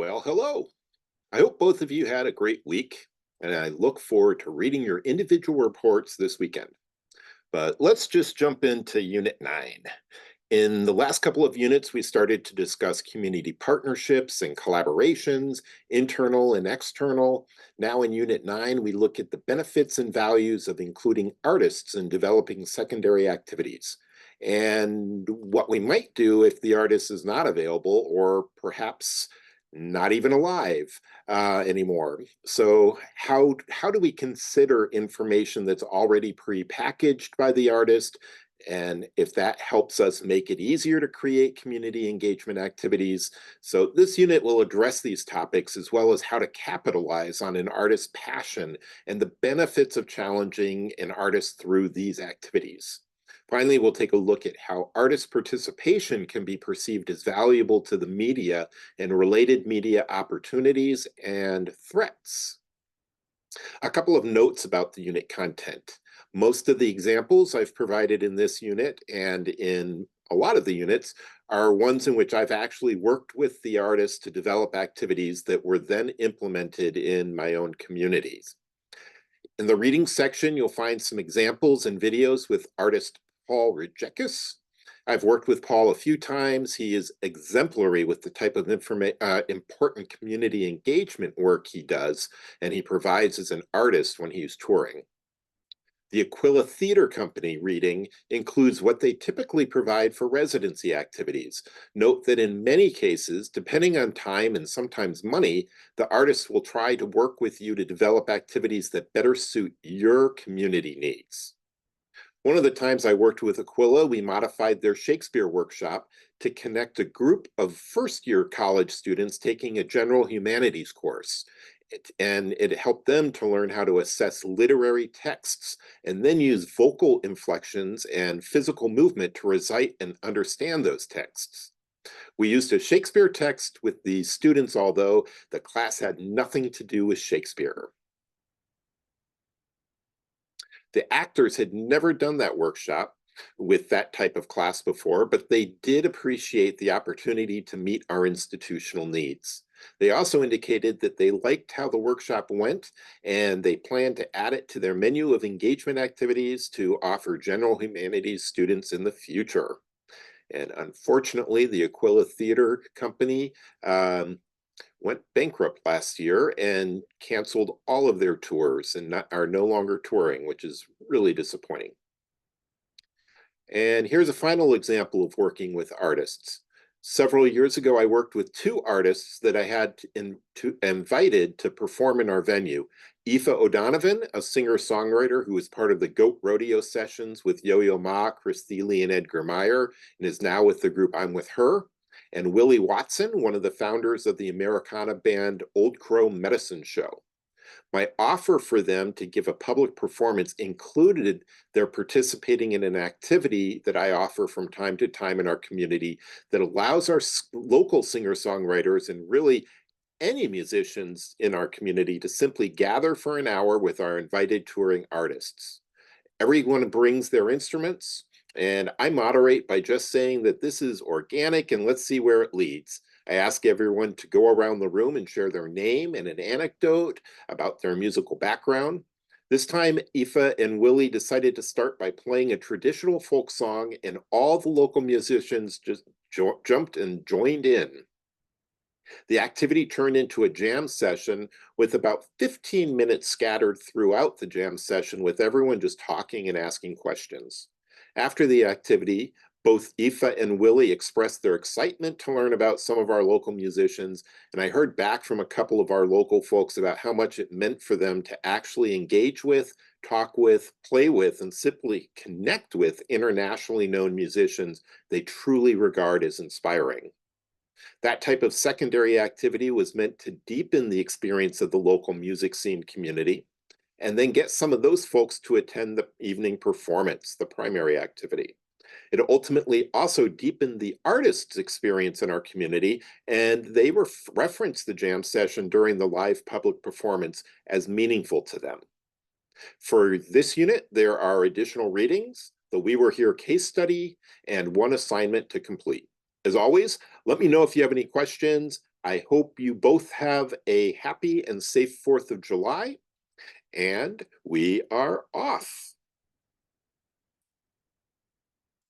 Well, hello. I hope both of you had a great week, and I look forward to reading your individual reports this weekend. But let's just jump into Unit 9. In the last couple of units, we started to discuss community partnerships and collaborations, internal and external. Now in Unit 9, we look at the benefits and values of including artists in developing secondary activities and what we might do if the artist is not available or perhaps not even alive anymore. So how do we consider information that's already prepackaged by the artist, and if that helps us make it easier to create community engagement activities? So this unit will address these topics as well as how to capitalize on an artist's passion and the benefits of challenging an artist through these activities. Finally, we'll take a look at how artist participation can be perceived as valuable to the media and related media opportunities and threats. A couple of notes about the unit content. Most of the examples I've provided in this unit and in a lot of the units are ones in which I've actually worked with the artist to develop activities that were then implemented in my own communities. In the reading section, you'll find some examples and videos with artist Paul Rejekis. I've worked with Paul a few times. He is exemplary with the type of important community engagement work he does, and he provides as an artist when he's touring. The Aquila Theater Company reading includes what they typically provide for residency activities. Note that in many cases, depending on time and sometimes money, the artists will try to work with you to develop activities that better suit your community needs. One of the times I worked with Aquila, we modified their Shakespeare workshop to connect a group of first-year college students taking a general humanities course. And it helped them to learn how to assess literary texts and then use vocal inflections and physical movement to recite and understand those texts. We used a Shakespeare text with the students, although the class had nothing to do with Shakespeare. The actors had never done that workshop with that type of class before, but they did appreciate the opportunity to meet our institutional needs. They also indicated that they liked how the workshop went, and they plan to add it to their menu of engagement activities to offer general humanities students in the future. And unfortunately, the Aquila Theater Company went bankrupt last year and canceled all of their tours and are no longer touring, which is really disappointing. And here's a final example of working with artists. Several years ago, I worked with two artists that I had invited to perform in our venue. Aoife O'Donovan, a singer-songwriter who was part of the Goat Rodeo sessions with Yo-Yo Ma, Chris Thile, and Edgar Meyer, and is now with the group I'm With Her. And Willie Watson, one of the founders of the Americana band Old Crow Medicine Show. My offer for them to give a public performance included their participating in an activity that I offer from time to time in our community that allows our local singer-songwriters and really any musicians in our community to simply gather for an hour with our invited touring artists. Everyone brings their instruments, and I moderate by just saying that this is organic and let's see where it leads. I ask everyone to go around the room and share their name and an anecdote about their musical background. This time, Aoife and Willie decided to start by playing a traditional folk song, and all the local musicians just jumped and joined in. The activity turned into a jam session with about 15 minutes scattered throughout the jam session with everyone just talking and asking questions. After the activity, both Aoife and Willie expressed their excitement to learn about some of our local musicians, and I heard back from a couple of our local folks about how much it meant for them to actually engage with, talk with, play with, and simply connect with internationally known musicians they truly regard as inspiring. That type of secondary activity was meant to deepen the experience of the local music scene community and then get some of those folks to attend the evening performance, the primary activity. It ultimately also deepened the artist's experience in our community, and they referenced the jam session during the live public performance as meaningful to them. For this unit, there are additional readings, the We Were Here case study, and one assignment to complete. As always, let me know if you have any questions. I hope you both have a happy and safe 4th of July, and we are off.